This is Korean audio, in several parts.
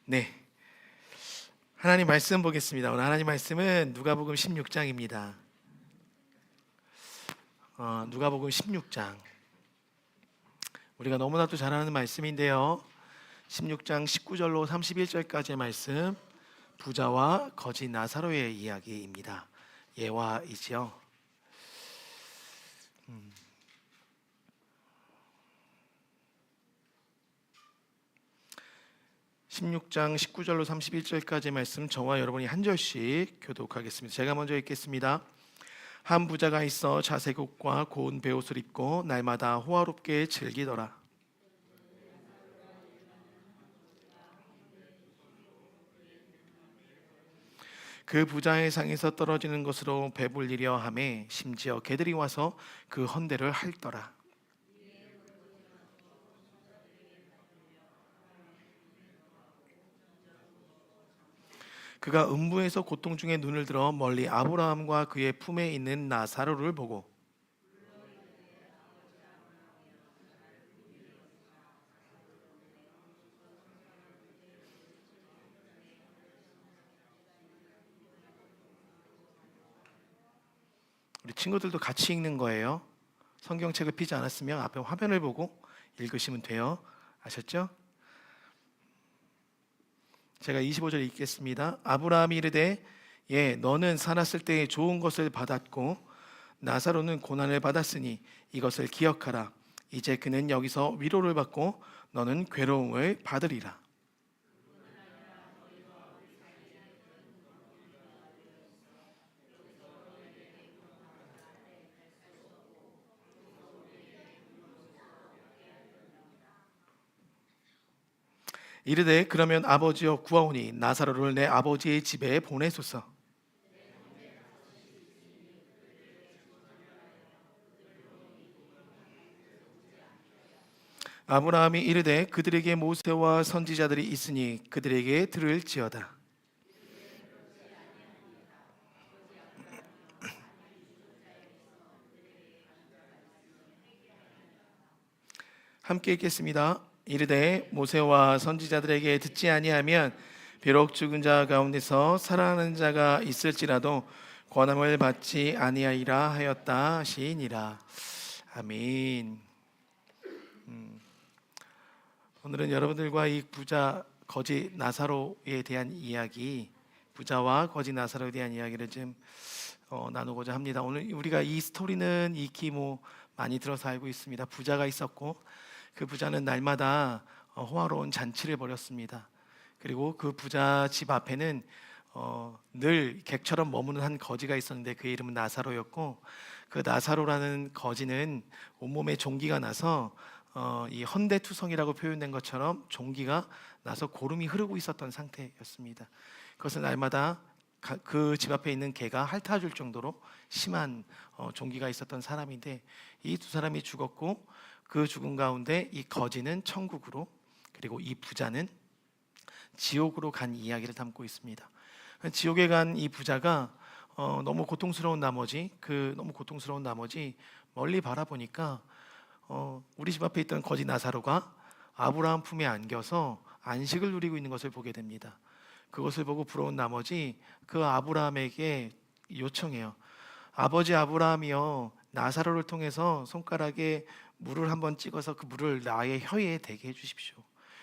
네, 하나님 말씀 보겠습니다. 오늘 하나님 말씀은 누가복음 16장입니다. 누가복음 16장. 우리가 너무나도 잘 아는 말씀인데요. 16장 19절로 31절까지의 말씀, 부자와 거지 나사로의 이야기입니다. 예화이지요. 16장 19절로 31절까지의 말씀, 저와 여러분이 한 절씩 교독하겠습니다. 제가 먼저 읽겠습니다. 한 부자가 있어 자색옷과 고운 베옷을 입고 날마다 호화롭게 즐기더라. 그 부자의 상에서 떨어지는 것으로 배불리려 하매 심지어 개들이 와서 그 헌대를 핥더라. 그가 음부에서 고통 중에 눈을 들어 멀리 아브라함과 그의 품에 있는 나사로를 보고 우리 친구들도 같이 읽는 거예요. 성경책을 피지 않았으면 앞에 화면을 보고 읽으시면 돼요. 아셨죠? 제가 25절 읽겠습니다. 아브라함이 이르되 너는 살았을 때에 좋은 것을 받았고 나사로는 고난을 받았으니 이것을 기억하라. 이제 그는 여기서 위로를 받고 너는 괴로움을 받으리라. 이르되 그러면 아버지여 구하오니 나사로를 내 아버지의 집에 보내소서. 아브라함이 이르되 그들에게 모세와 선지자들이 있으니 그들에게 들을지어다. 함께 읽겠습니다. 이르되 모세와 선지자들에게 듣지 아니하면 비록 죽은 자 가운데서 살아나는 자가 있을지라도 권함을 받지 아니하리라 하였다 하시니라. 아멘. 오늘은 여러분들과 이 부자 거지 나사로에 대한 이야기, 부자와 거지 나사로에 대한 이야기를 좀 나누고자 합니다. 오늘 우리가 이 스토리는 익히 많이 들어서 알고 있습니다. 부자가 있었고 그 부자는 날마다 호화로운 잔치를 벌였습니다. 그리고 그 부자 집 앞에는 늘 객처럼 머무는 한 거지가 있었는데 그의 이름은 나사로였고, 그 나사로라는 거지는 온몸에 종기가 나서 이 헌대투성이라고 표현된 것처럼 종기가 나서 고름이 흐르고 있었던 상태였습니다. 그것은 날마다 그 집 앞에 있는 개가 핥아줄 정도로 심한 종기가 있었던 사람인데, 이 두 사람이 죽었고 그 죽음 가운데 이 거지는 천국으로, 그리고 이 부자는 지옥으로 간 이야기를 담고 있습니다. 지옥에 간 이 부자가 너무 고통스러운 나머지 멀리 바라보니까 우리 집 앞에 있던 거지 나사로가 아브라함 품에 안겨서 안식을 누리고 있는 것을 보게 됩니다. 그것을 보고 부러운 나머지 그 아브라함에게 요청해요. 아버지 아브라함이여, 나사로를 통해서 손가락에 물을 한번 찍어서 그 물을 나의 혀에 대게 해주십시오.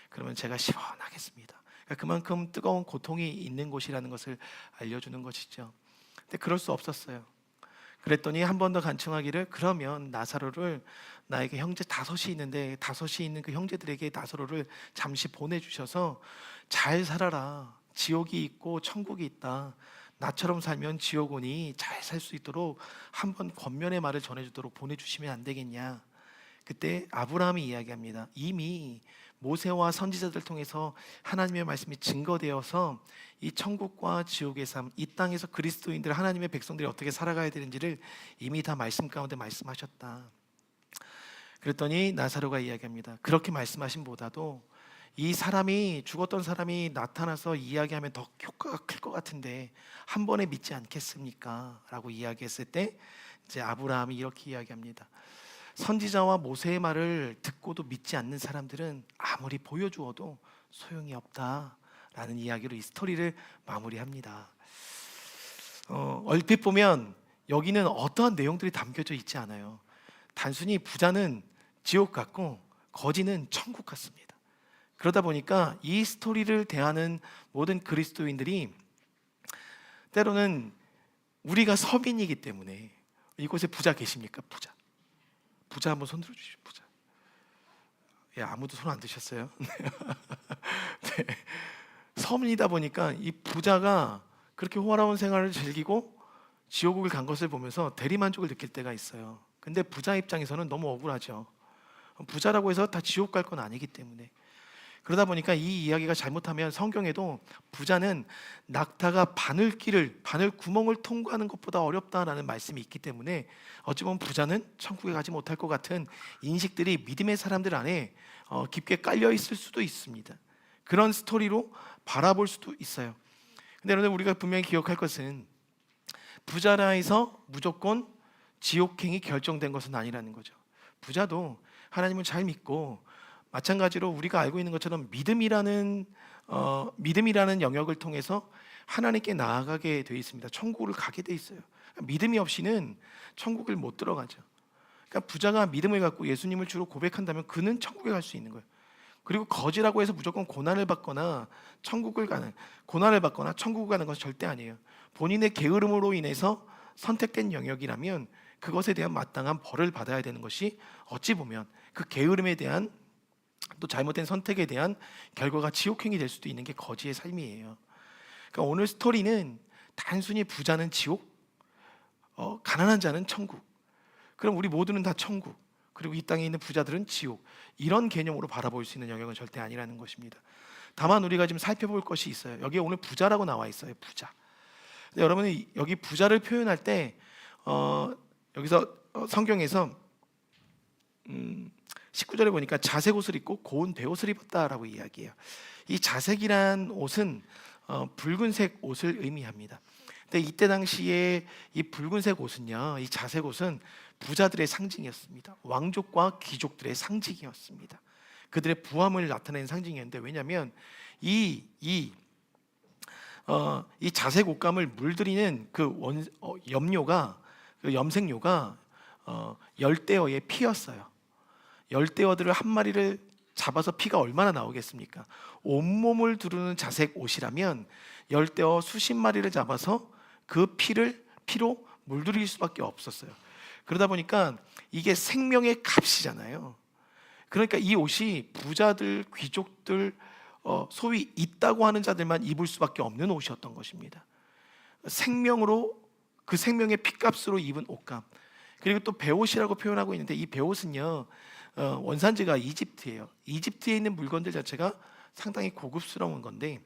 그러면 제가 시원하겠습니다. 그러니까 그만큼 뜨거운 고통이 있는 곳이라는 것을 알려주는 것이죠. 근데 그럴 수 없었어요. 그랬더니 한 번 더 간청하기를, 그러면 나사로를 나에게 형제 다섯이 있는데 다섯이 있는 그 형제들에게 나사로를 잠시 보내주셔서 잘 살아라. 지옥이 있고 천국이 있다. 나처럼 살면 지옥 오니 잘 살 수 있도록 한번 권면의 말을 전해주도록 보내주시면 안 되겠냐. 그때 아브라함이 이야기합니다. 이미 모세와 선지자들 통해서 하나님의 말씀이 증거되어서 이 천국과 지옥의 삶, 이 땅에서 그리스도인들, 하나님의 백성들이 어떻게 살아가야 되는지를 이미 다 말씀 가운데 말씀하셨다. 그랬더니 나사로가 이야기합니다. 그렇게 말씀하신 보다도 이 사람이, 죽었던 사람이 나타나서 이야기하면 더 효과가 클 것 같은데 한 번에 믿지 않겠습니까? 라고 이야기했을 때 이제 아브라함이 이렇게 이야기합니다. 선지자와 모세의 말을 듣고도 믿지 않는 사람들은 아무리 보여주어도 소용이 없다라는 이야기로 이 스토리를 마무리합니다. 얼핏 보면 여기는 어떠한 내용들이 담겨져 있지 않아요. 단순히 부자는 지옥 같고 거지는 천국 같습니다. 그러다 보니까 이 스토리를 대하는 모든 그리스도인들이 때로는 우리가 서민이기 때문에, 이곳에 부자 계십니까? 부자 한번 손 들어주시죠. 부자. 예, 아무도 손 안 드셨어요? 네. 서민이다 보니까 이 부자가 그렇게 호화로운 생활을 즐기고 지옥을 간 것을 보면서 대리만족을 느낄 때가 있어요. 근데 부자 입장에서는 너무 억울하죠. 부자라고 해서 다 지옥 갈 건 아니기 때문에. 그러다 보니까 이 이야기가 잘못하면 성경에도 부자는 낙타가 바늘 구멍을 통과하는 것보다 어렵다라는 말씀이 있기 때문에 어찌 보면 부자는 천국에 가지 못할 것 같은 인식들이 믿음의 사람들 안에 깊게 깔려 있을 수도 있습니다. 그런 스토리로 바라볼 수도 있어요. 근데 여러분, 우리가 분명히 기억할 것은 부자라 해서 무조건 지옥행이 결정된 것은 아니라는 거죠. 부자도 하나님을 잘 믿고, 마찬가지로 우리가 알고 있는 것처럼 믿음이라는 영역을 통해서 하나님께 나아가게 되어 있습니다. 천국을 가게 되어 있어요. 믿음이 없이는 천국을 못 들어가죠. 그러니까 부자가 믿음을 갖고 예수님을 주로 고백한다면 그는 천국에 갈 수 있는 거예요. 그리고 거지라고 해서 무조건 고난을 받거나 천국을 가는 것은 절대 아니에요. 본인의 게으름으로 인해서 선택된 영역이라면 그것에 대한 마땅한 벌을 받아야 되는 것이, 어찌 보면 그 게으름에 대한, 또 잘못된 선택에 대한 결과가 지옥행이 될 수도 있는 게 거지의 삶이에요. 그러니까 오늘 스토리는 단순히 부자는 지옥, 가난한 자는 천국, 그럼 우리 모두는 다 천국, 그리고 이 땅에 있는 부자들은 지옥, 이런 개념으로 바라볼 수 있는 영역은 절대 아니라는 것입니다. 다만 우리가 지금 살펴볼 것이 있어요. 여기에 오늘 부자라고 나와 있어요. 부자. 근데 여러분이 여기 부자를 표현할 때 여기서 성경에서 19절에 보니까 자색 옷을 입고 고운 베옷을 입었다라고 이야기해요. 이 자색이란 옷은 붉은색 옷을 의미합니다. 근데 이때 당시에 이 붉은색 옷은요, 이 자색 옷은 부자들의 상징이었습니다. 왕족과 귀족들의 상징이었습니다. 그들의 부함을 나타내는 상징이었는데, 왜냐하면 이 자색 옷감을 물들이는 그 염색료가 열대어의 피였어요. 열대어들을 한 마리를 잡아서 피가 얼마나 나오겠습니까? 온몸을 두르는 자색 옷이라면 열대어 수십 마리를 잡아서 그 피로 물들일 수밖에 없었어요. 그러다 보니까 이게 생명의 값이잖아요. 그러니까 이 옷이 부자들, 귀족들, 소위 있다고 하는 자들만 입을 수밖에 없는 옷이었던 것입니다. 그 생명의 피값으로 입은 옷감. 그리고 또 베옷이라고 표현하고 있는데, 이 베옷은요, 원산지가 이집트예요. 이집트에 있는 물건들 자체가 상당히 고급스러운 건데,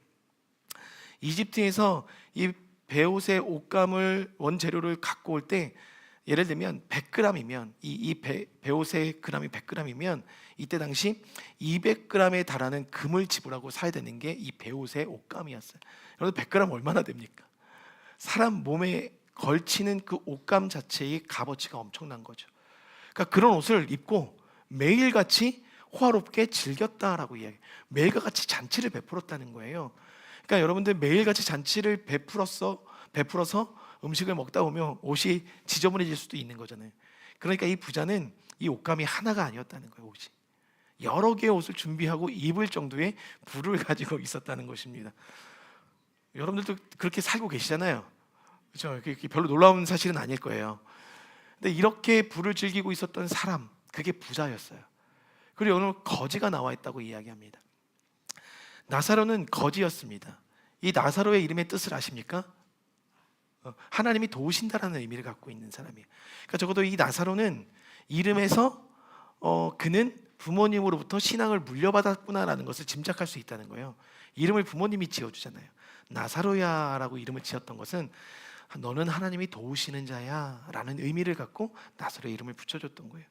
이집트에서 이 베옷의 옷감을 원재료를 갖고 올 때, 예를 들면 100g이면 베옷의 그람이 100g이면 이때 당시 200g에 달하는 금을 지불하고 사야 되는 게 이 베옷의 옷감이었어요. 여러분, 100g 얼마나 됩니까? 사람 몸에 걸치는 그 옷감 자체의 값어치가 엄청난 거죠. 그러니까 그런 옷을 입고 매일같이 호화롭게 즐겼다라고 이야기해요. 매일과 같이 잔치를 베풀었다는 거예요. 그러니까 여러분들, 매일같이 잔치를 베풀어서 음식을 먹다 보면 옷이 지저분해질 수도 있는 거잖아요. 그러니까 이 부자는 이 옷감이 하나가 아니었다는 거예요. 옷이 여러 개의 옷을 준비하고 입을 정도의 부를 가지고 있었다는 것입니다. 여러분들도 그렇게 살고 계시잖아요. 그렇죠? 별로 놀라운 사실은 아닐 거예요. 근데 이렇게 부를 즐기고 있었던 사람, 그게 부자였어요. 그리고 오늘 거지가 나와 있다고 이야기합니다. 나사로는 거지였습니다. 이 나사로의 이름의 뜻을 아십니까? 하나님이 도우신다라는 의미를 갖고 있는 사람이에요. 그러니까 적어도 이 나사로는 이름에서 그는 부모님으로부터 신앙을 물려받았구나라는 것을 짐작할 수 있다는 거예요. 이름을 부모님이 지어주잖아요. 나사로야라고 이름을 지었던 것은 너는 하나님이 도우시는 자야 라는 의미를 갖고 나사로의 이름을 붙여줬던 거예요.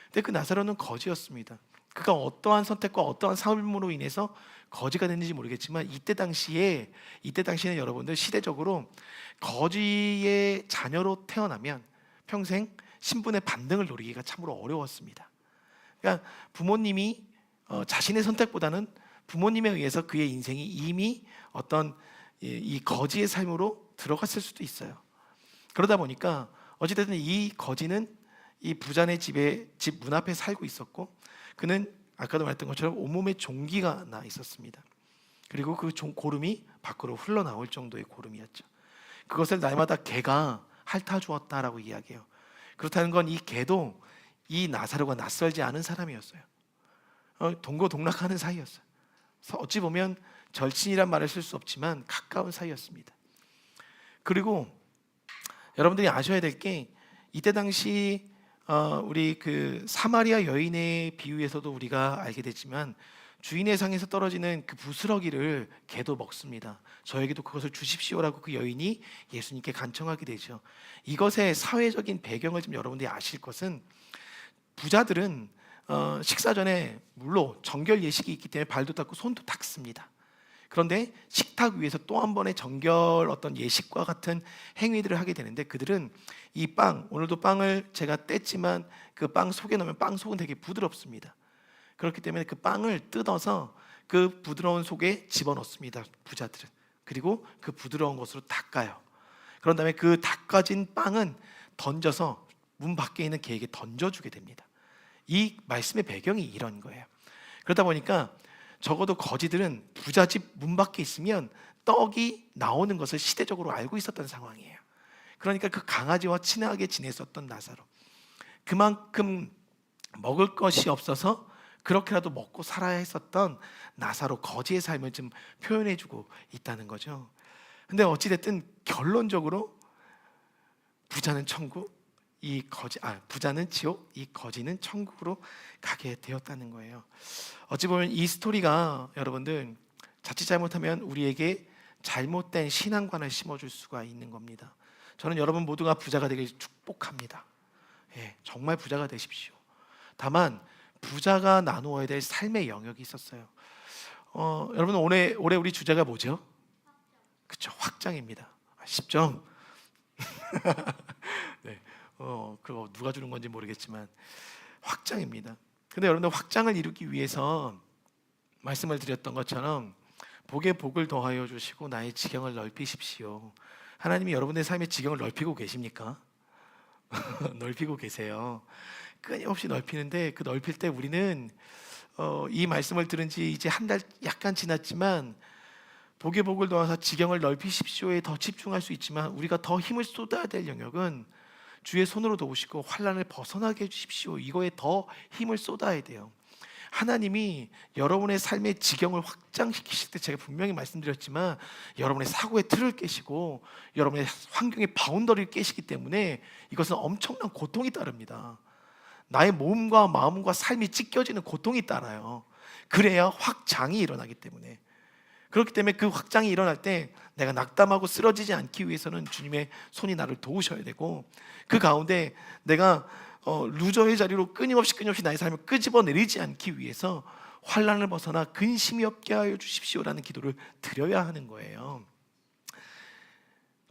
근데 그 나사로는 거지였습니다. 그가 어떠한 선택과 어떠한 삶으로 인해서 거지가 됐는지 모르겠지만, 이때 당시에는 여러분들, 시대적으로 거지의 자녀로 태어나면 평생 신분의 반등을 노리기가 참으로 어려웠습니다. 그러니까 부모님이 자신의 선택보다는 부모님에 의해서 그의 인생이 이미 어떤 이 거지의 삶으로 들어갔을 수도 있어요. 그러다 보니까 어찌됐든 이 거지는 이 부자네 집에 집 문 앞에 살고 있었고, 그는 아까도 말했던 것처럼 온몸에 종기가 나 있었습니다. 그리고 그 고름이 밖으로 흘러나올 정도의 고름이었죠. 그것을 날마다 개가 핥아 주었다라고 이야기해요. 그렇다는 건 이 개도 이 나사로가 낯설지 않은 사람이었어요. 동고동락하는 사이였어요. 그래서 어찌 보면 절친이란 말을 쓸 수 없지만 가까운 사이였습니다. 그리고 여러분들이 아셔야 될 게, 이때 당시 우리 그 사마리아 여인의 비유에서도 우리가 알게 됐지만, 주인의 상에서 떨어지는 그 부스러기를 개도 먹습니다. 저에게도 그것을 주십시오라고 그 여인이 예수님께 간청하게 되죠. 이것의 사회적인 배경을 좀 여러분들이 아실 것은, 부자들은 식사 전에 물로 정결 예식이 있기 때문에 발도 닦고 손도 닦습니다. 그런데 식탁 위에서 또 한 번의 정결 어떤 예식과 같은 행위들을 하게 되는데, 그들은 이 빵, 오늘도 빵을 제가 뗐지만 그 빵 속에 넣으면 빵 속은 되게 부드럽습니다. 그렇기 때문에 그 빵을 뜯어서 그 부드러운 속에 집어넣습니다, 부자들은. 그리고 그 부드러운 것으로 닦아요. 그런 다음에 그 닦아진 빵은 던져서 문 밖에 있는 개에게 던져주게 됩니다. 이 말씀의 배경이 이런 거예요. 그러다 보니까 적어도 거지들은 부잣집 문 밖에 있으면 떡이 나오는 것을 시대적으로 알고 있었던 상황이에요. 그러니까 그 강아지와 친하게 지냈었던 나사로, 그만큼 먹을 것이 없어서 그렇게라도 먹고 살아야 했었던 나사로 거지의 삶을 좀 표현해주고 있다는 거죠. 근데 어찌됐든 결론적으로 부자는 천국, 부자는 지옥, 이 거지는 천국으로 가게 되었다는 거예요. 어찌 보면 이 스토리가 여러분들 자칫 잘못하면 우리에게 잘못된 신앙관을 심어줄 수가 있는 겁니다. 저는 여러분 모두가 부자가 되길 축복합니다. 정말 부자가 되십시오. 다만 부자가 나누어야 될 삶의 영역이 있었어요. 여러분 올해 우리 주제가 뭐죠? 그렇죠, 확장입니다. 10점. 네. 그거 누가 주는 건지 모르겠지만 확장입니다. 근데 여러분들, 확장을 이루기 위해서 말씀을 드렸던 것처럼 복에 복을 더하여 주시고 나의 지경을 넓히십시오. 하나님이 여러분의 삶의 지경을 넓히고 계십니까? 넓히고 계세요. 끊임없이 넓히는데, 그 넓힐 때 우리는 이 말씀을 들은 지 이제 한 달 약간 지났지만, 복에 복을 더하사 지경을 넓히십시오에 더 집중할 수 있지만, 우리가 더 힘을 쏟아야 될 영역은 주의 손으로 도우시고 환난을 벗어나게 해주십시오, 이거에 더 힘을 쏟아야 돼요. 하나님이 여러분의 삶의 지경을 확장시키실 때, 제가 분명히 말씀드렸지만 여러분의 사고의 틀을 깨시고 여러분의 환경의 바운더리를 깨시기 때문에 이것은 엄청난 고통이 따릅니다. 나의 몸과 마음과 삶이 찢겨지는 고통이 따라요. 그래야 확장이 일어나기 때문에. 그렇기 때문에 그 확장이 일어날 때 내가 낙담하고 쓰러지지 않기 위해서는 주님의 손이 나를 도우셔야 되고, 그 가운데 내가 루저의 자리로 끊임없이 나의 삶을 끄집어내리지 않기 위해서 환난을 벗어나 근심이 없게 하여 주십시오라는 기도를 드려야 하는 거예요.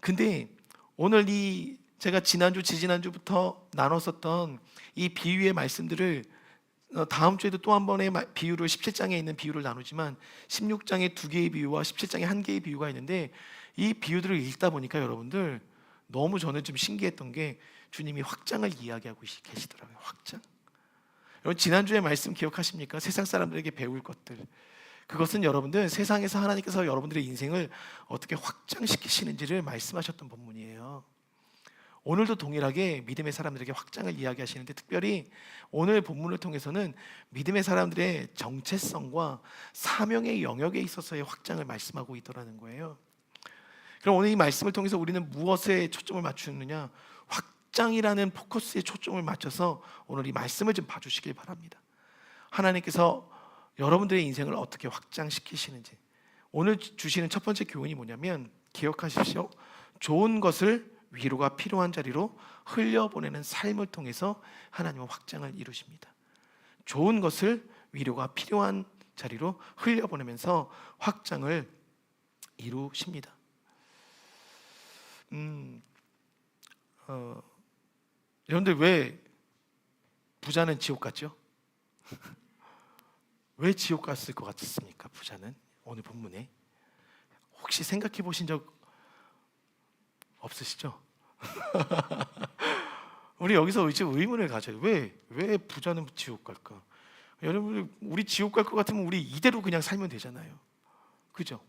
근데 오늘 제가 지지난주부터 나눴었던 이 비유의 말씀들을 다음 주에도 또 한 번의 비유를, 17장에 있는 비유를 나누지만 16장에 2개의 비유와 17장에 1개의 비유가 있는데, 이 비유들을 읽다 보니까 여러분들 너무 저는 좀 신기했던 게, 주님이 확장을 이야기하고 계시더라고요. 확장. 여러분, 지난주에 말씀 기억하십니까? 세상 사람들에게 배울 것들. 그것은 여러분들 세상에서 하나님께서 여러분들의 인생을 어떻게 확장시키시는지를 말씀하셨던 본문이에요. 오늘도 동일하게 믿음의 사람들에게 확장을 이야기하시는데, 특별히 오늘 본문을 통해서는 믿음의 사람들의 정체성과 사명의 영역에 있어서의 확장을 말씀하고 있더라는 거예요. 그럼 오늘 이 말씀을 통해서 우리는 무엇에 초점을 맞추느냐? 확장이라는 포커스에 초점을 맞춰서 오늘 이 말씀을 좀 봐주시길 바랍니다. 하나님께서 여러분들의 인생을 어떻게 확장시키시는지. 오늘 주시는 첫 번째 교훈이 뭐냐면, 기억하십시오. 좋은 것을 위로가 필요한 자리로 흘려보내는 삶을 통해서 하나님은 확장을 이루십니다. 좋은 것을 위로가 필요한 자리로 흘려보내면서 확장을 이루십니다. 여러분들 왜 부자는 지옥 갔죠? 왜 지옥 갔을 것 같습니까? 부자는 오늘 본문에 혹시 생각해 보신 적 없으시죠? 우리 여기서 지금 의문을 가져요. 왜 부자는 지옥 갈까? 여러분, 우리 지옥 갈 것 같으면 우리 이대로 그냥 살면 되잖아요. 그죠?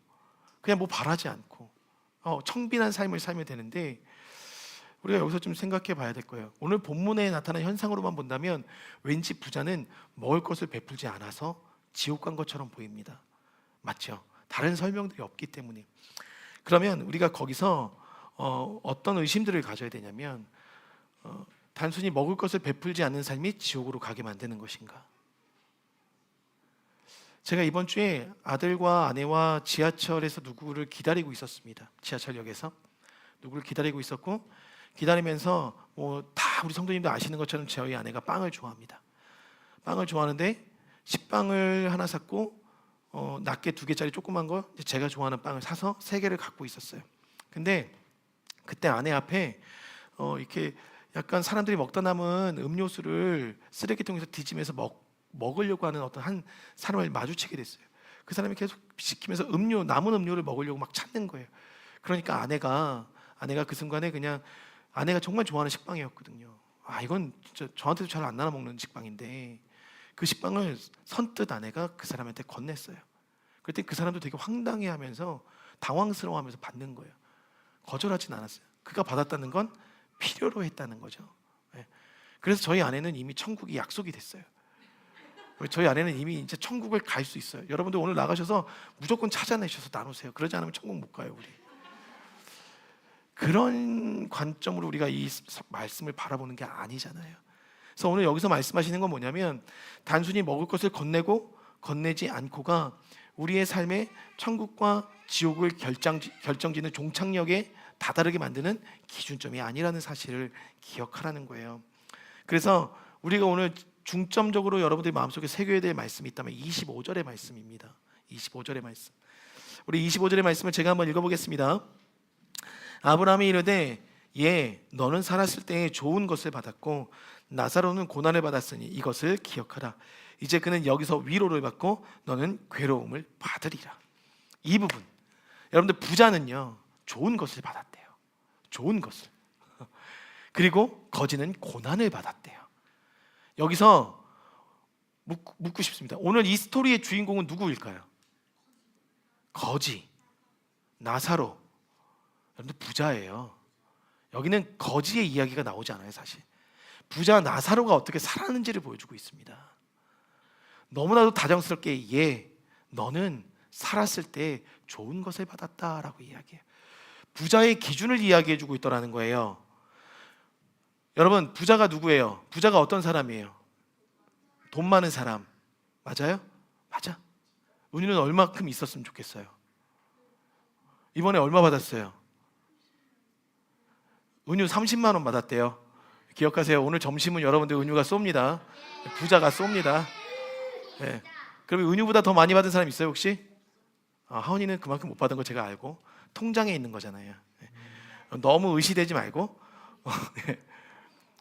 그냥 뭐 바라지 않고 청빈한 삶을 살면 되는데, 우리가 여기서 좀 생각해 봐야 될 거예요. 오늘 본문에 나타난 현상으로만 본다면 왠지 부자는 먹을 것을 베풀지 않아서 지옥 간 것처럼 보입니다. 맞죠? 다른 설명들이 없기 때문에. 그러면 우리가 거기서 어떤 의심들을 가져야 되냐면, 단순히 먹을 것을 베풀지 않는 삶이 지옥으로 가게 만드는 것인가? 제가 이번 주에 아들과 아내와 지하철에서 누구를 기다리고 있었습니다. 지하철역에서 누구를 기다리고 있었고, 기다리면서 다 우리 성도님들 아시는 것처럼 저희 아내가 빵을 좋아합니다. 빵을 좋아하는데 식빵을 하나 샀고 낱개 2개짜리 조그만 거, 제가 좋아하는 빵을 사서 3개를 갖고 있었어요. 근데 그때 아내 앞에 이렇게 약간 사람들이 먹다 남은 음료수를 쓰레기통에서 뒤지면서 먹으려고 하는 어떤 한 사람을 마주치게 됐어요. 그 사람이 계속 시키면서 남은 음료를 먹으려고 막 찾는 거예요. 그러니까 아내가 그 순간에 그냥, 아내가 정말 좋아하는 식빵이었거든요. 이건 진짜 저한테도 잘 안 나눠 먹는 식빵인데 그 식빵을 선뜻 아내가 그 사람한테 건넸어요. 그때 그 사람도 되게 황당해하면서 당황스러워하면서 받는 거예요. 거절하진 않았어요. 그가 받았다는 건 필요로 했다는 거죠. 그래서 저희 아내는 이미 천국이 약속이 됐어요. 저희 아내는 이미 이제 천국을 갈 수 있어요. 여러분들 오늘 나가셔서 무조건 찾아내셔서 나누세요. 그러지 않으면 천국 못 가요, 우리. 그런 관점으로 우리가 이 말씀을 바라보는 게 아니잖아요. 그래서 오늘 여기서 말씀하시는 건 뭐냐면, 단순히 먹을 것을 건네고 건네지 않고가 우리의 삶의 천국과 지옥을 결정짓는 종착역에 다다르게 만드는 기준점이 아니라는 사실을 기억하라는 거예요. 그래서 우리가 오늘 중점적으로 여러분들이 마음속에 새겨야 될 말씀이 있다면 25절의 말씀입니다. 25절의 말씀. 우리 25절의 말씀을 제가 한번 읽어보겠습니다. 아브라함이 이르되 너는 살았을 때에 좋은 것을 받았고 나사로는 고난을 받았으니 이것을 기억하라. 이제 그는 여기서 위로를 받고 너는 괴로움을 받으리라. 이 부분, 여러분들 부자는요 좋은 것을 받았대요. 좋은 것을. 그리고 거지는 고난을 받았대요. 여기서 묻고 싶습니다. 오늘 이 스토리의 주인공은 누구일까요? 거지, 나사로. 여러분들 부자예요. 여기는 거지의 이야기가 나오지 않아요. 사실 부자 나사로가 어떻게 살았는지를 보여주고 있습니다. 너무나도 다정스럽게 너는 살았을 때 좋은 것을 받았다라고 이야기해요. 부자의 기준을 이야기해주고 있더라는 거예요. 여러분, 부자가 누구예요? 부자가 어떤 사람이에요? 돈 많은 사람. 맞아요? 맞아. 은유는 얼마큼 있었으면 좋겠어요? 이번에 얼마 받았어요? 은유 30만 원 받았대요. 기억하세요. 오늘 점심은 여러분들 은유가 쏩니다. 부자가 쏩니다. 네. 그럼 은유보다 더 많이 받은 사람 있어요 혹시? 하은이는 그만큼 못 받은 거 제가 알고, 통장에 있는 거잖아요. 네. 너무 의시되지 말고. 네.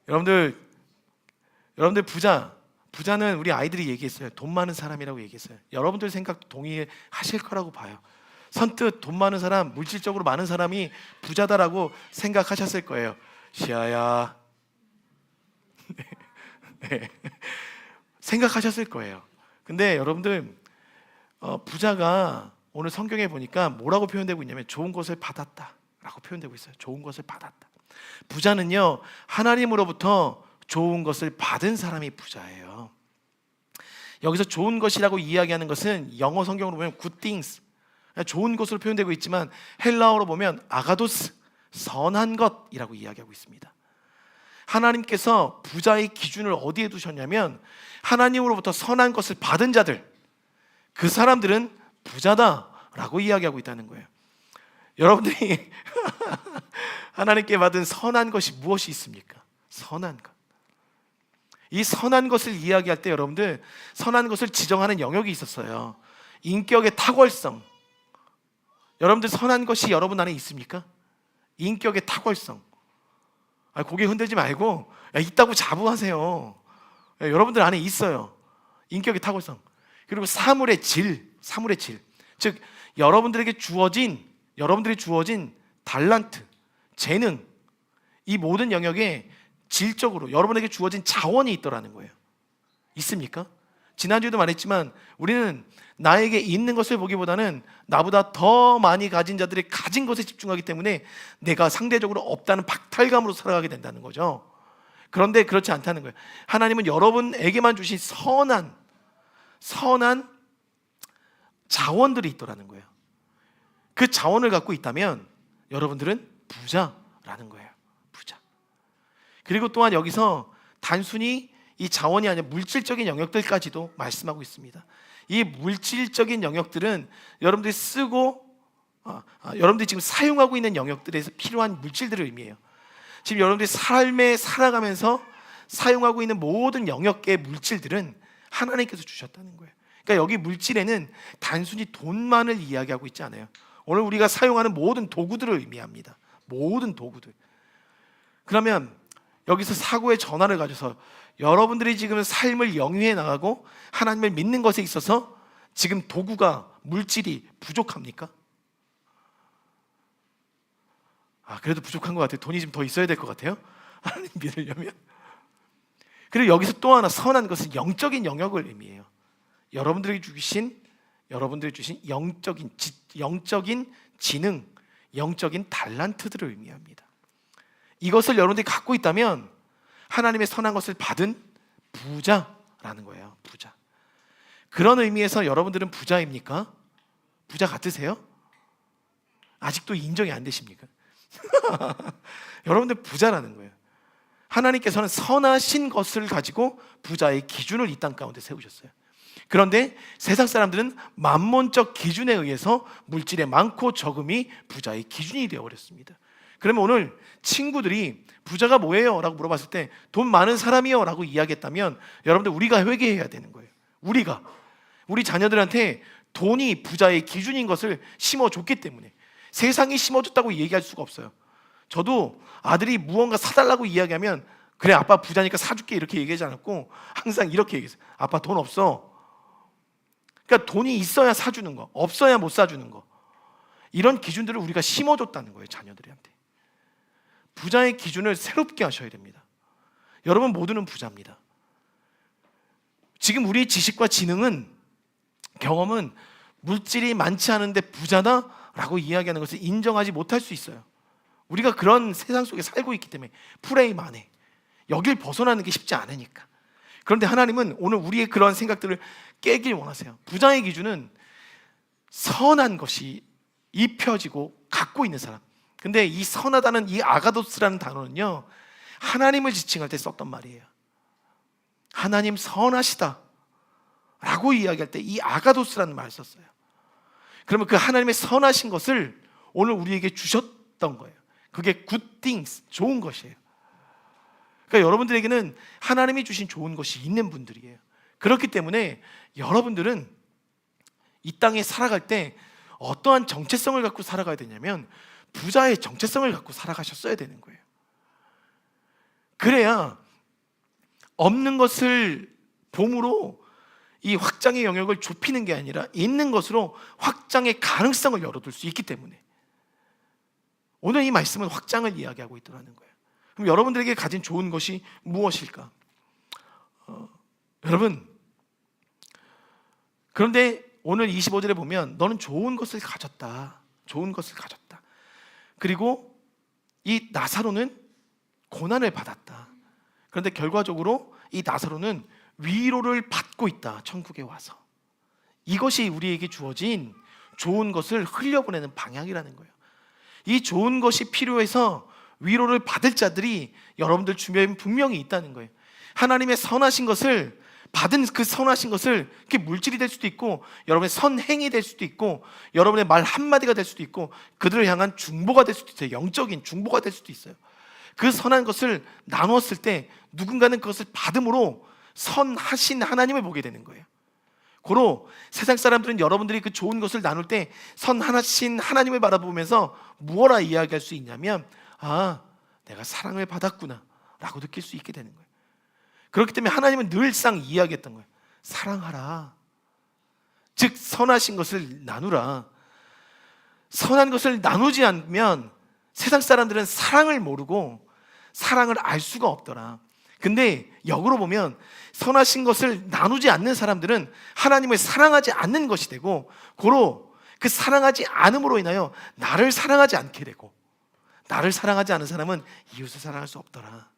여러분들 부자는 우리 아이들이 얘기했어요. 돈 많은 사람이라고 얘기했어요. 여러분들 생각도 동의하실 거라고 봐요. 선뜻 돈 많은 사람, 물질적으로 많은 사람이 부자다라고 생각하셨을 거예요. 시아야. 네. 생각하셨을 거예요. 근데 여러분들 부자가 오늘 성경에 보니까 뭐라고 표현되고 있냐면 좋은 것을 받았다라고 표현되고 있어요. 좋은 것을 받았다. 부자는요 하나님으로부터 좋은 것을 받은 사람이 부자예요. 여기서 좋은 것이라고 이야기하는 것은 영어 성경으로 보면 good things, 좋은 것으로 표현되고 있지만 헬라어로 보면 아가도스, 선한 것이라고 이야기하고 있습니다. 하나님께서 부자의 기준을 어디에 두셨냐면 하나님으로부터 선한 것을 받은 자들, 그 사람들은 부자다라고 이야기하고 있다는 거예요. 여러분들이 하나님께 받은 선한 것이 무엇이 있습니까? 선한 것. 이 선한 것을 이야기할 때 여러분들 선한 것을 지정하는 영역이 있었어요. 인격의 탁월성. 여러분들 선한 것이 여러분 안에 있습니까? 인격의 탁월성. 고개 흔들지 말고 있다고 자부하세요. 여러분들 안에 있어요. 인격의 탁월성. 그리고 사물의 질. 즉 여러분들이 주어진 달란트, 재능, 이 모든 영역에 질적으로 여러분에게 주어진 자원이 있더라는 거예요. 있습니까? 지난주에도 말했지만 우리는 나에게 있는 것을 보기보다는 나보다 더 많이 가진 자들이 가진 것에 집중하기 때문에 내가 상대적으로 없다는 박탈감으로 살아가게 된다는 거죠. 그런데 그렇지 않다는 거예요. 하나님은 여러분에게만 주신 선한 자원들이 있더라는 거예요. 그 자원을 갖고 있다면 여러분들은 부자라는 거예요. 부자. 그리고 또한 여기서 단순히 이 자원이 아니라 물질적인 영역들까지도 말씀하고 있습니다. 이 물질적인 영역들은 여러분들이 여러분들이 지금 사용하고 있는 영역들에서 필요한 물질들을 의미해요. 지금 여러분들이 삶에 살아가면서 사용하고 있는 모든 영역의 물질들은 하나님께서 주셨다는 거예요. 그러니까 여기 물질에는 단순히 돈만을 이야기하고 있지 않아요. 오늘 우리가 사용하는 모든 도구들을 의미합니다. 모든 도구들. 그러면 여기서 사고의 전환을 가져서 여러분들이 지금 삶을 영위해 나가고 하나님을 믿는 것에 있어서 지금 도구가, 물질이 부족합니까? 그래도 부족한 것 같아요. 돈이 좀 더 있어야 될 것 같아요. 하나님 믿으려면. 그리고 여기서 또 하나 선한 것은 영적인 영역을 의미해요. 여러분들이 주신 영적인 지능, 영적인 달란트들을 의미합니다. 이것을 여러분들이 갖고 있다면 하나님의 선한 것을 받은 부자라는 거예요. 부자. 그런 의미에서 여러분들은 부자입니까? 부자 같으세요? 아직도 인정이 안 되십니까? 여러분들 부자라는 거예요. 하나님께서는 선하신 것을 가지고 부자의 기준을 이 땅 가운데 세우셨어요. 그런데 세상 사람들은 만몬적 기준에 의해서 물질의 많고 적음이 부자의 기준이 되어버렸습니다. 그러면 오늘 친구들이 부자가 뭐예요? 라고 물어봤을 때 돈 많은 사람이요 라고 이야기했다면 여러분들 우리가 회개해야 되는 거예요. 우리 자녀들한테 돈이 부자의 기준인 것을 심어줬기 때문에 세상이 심어줬다고 얘기할 수가 없어요. 저도 아들이 무언가 사달라고 이야기하면 그래 아빠 부자니까 사줄게 이렇게 얘기하지 않았고 항상 이렇게 얘기했어요. 아빠 돈 없어. 그러니까 돈이 있어야 사주는 거, 없어야 못 사주는 거, 이런 기준들을 우리가 심어줬다는 거예요. 자녀들한테. 부자의 기준을 새롭게 하셔야 됩니다. 여러분 모두는 부자입니다. 지금 우리의 지식과 지능은, 경험은 물질이 많지 않은데 부자다라고 이야기하는 것을 인정하지 못할 수 있어요. 우리가 그런 세상 속에 살고 있기 때문에 프레임 안에 여길 벗어나는 게 쉽지 않으니까. 그런데 하나님은 오늘 우리의 그런 생각들을 깨길 원하세요. 부자의 기준은 선한 것이 입혀지고 갖고 있는 사람. 근데 이 선하다는 이 아가도스라는 단어는요, 하나님을 지칭할 때 썼던 말이에요. 하나님 선하시다 라고 이야기할 때 이 아가도스라는 말을 썼어요. 그러면 그 하나님의 선하신 것을 오늘 우리에게 주셨던 거예요. 그게 good things, 좋은 것이에요. 그러니까 여러분들에게는 하나님이 주신 좋은 것이 있는 분들이에요. 그렇기 때문에 여러분들은 이 땅에 살아갈 때 어떠한 정체성을 갖고 살아가야 되냐면 부자의 정체성을 갖고 살아가셨어야 되는 거예요. 그래야 없는 것을 봄으로 이 확장의 영역을 좁히는 게 아니라 있는 것으로 확장의 가능성을 열어둘 수 있기 때문에 오늘 이 말씀은 확장을 이야기하고 있더라는 거예요. 그럼 여러분들에게 가진 좋은 것이 무엇일까? 여러분, 그런데 오늘 25절에 보면 너는 좋은 것을 가졌다. 좋은 것을 가졌다. 그리고 이 나사로는 고난을 받았다. 그런데 결과적으로 이 나사로는 위로를 받고 있다. 천국에 와서. 이것이 우리에게 주어진 좋은 것을 흘려보내는 방향이라는 거예요. 이 좋은 것이 필요해서 위로를 받을 자들이 여러분들 주변에 분명히 있다는 거예요. 하나님의 선하신 것을 받은 그 선하신 것을, 그게 물질이 될 수도 있고 여러분의 선행이 될 수도 있고 여러분의 말 한마디가 될 수도 있고 그들을 향한 중보가 될 수도 있어요. 영적인 중보가 될 수도 있어요. 그 선한 것을 나누었을 때 누군가는 그것을 받음으로 선하신 하나님을 보게 되는 거예요. 고로 세상 사람들은 여러분들이 그 좋은 것을 나눌 때 선하신 하나님을 바라보면서 무엇라 이야기할 수 있냐면 내가 사랑을 받았구나 라고 느낄 수 있게 되는 거예요. 그렇기 때문에 하나님은 늘상 이야기했던 거예요. 사랑하라. 즉 선하신 것을 나누라. 선한 것을 나누지 않으면 세상 사람들은 사랑을 모르고 사랑을 알 수가 없더라. 근데 역으로 보면 선하신 것을 나누지 않는 사람들은 하나님을 사랑하지 않는 것이 되고, 고로 그 사랑하지 않음으로 인하여 나를 사랑하지 않게 되고, 나를 사랑하지 않은 사람은 이웃을 사랑할 수 없더라.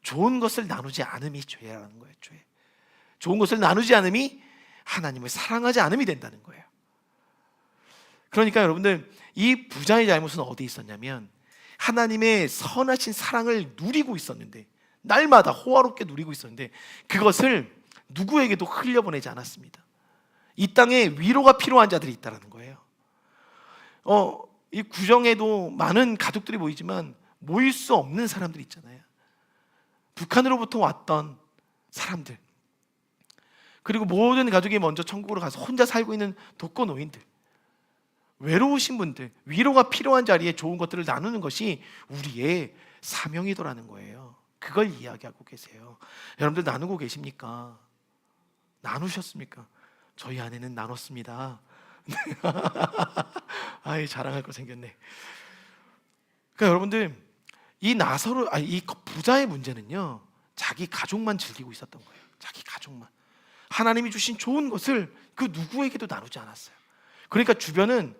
좋은 것을 나누지 않음이 죄라는 거예요. 죄. 좋은 것을 나누지 않음이 하나님을 사랑하지 않음이 된다는 거예요. 그러니까 여러분들, 이 부자의 잘못은 어디 있었냐면 하나님의 선하신 사랑을 누리고 있었는데, 날마다 호화롭게 누리고 있었는데 그것을 누구에게도 흘려보내지 않았습니다. 이 땅에 위로가 필요한 자들이 있다는 거예요. 이 구정에도 많은 가족들이 모이지만 모일 수 없는 사람들이 있잖아요. 북한으로부터 왔던 사람들, 그리고 모든 가족이 먼저 천국으로 가서 혼자 살고 있는 독거노인들, 외로우신 분들, 위로가 필요한 자리에 좋은 것들을 나누는 것이 우리의 사명이더라는 거예요. 그걸 이야기하고 계세요. 여러분들 나누고 계십니까? 나누셨습니까? 저희 아내는 나눴습니다. 아이, 자랑할 거 생겼네. 그러니까 여러분들, 이 부자의 문제는요, 자기 가족만 즐기고 있었던 거예요. 자기 가족만. 하나님이 주신 좋은 것을 그 누구에게도 나누지 않았어요. 그러니까 주변은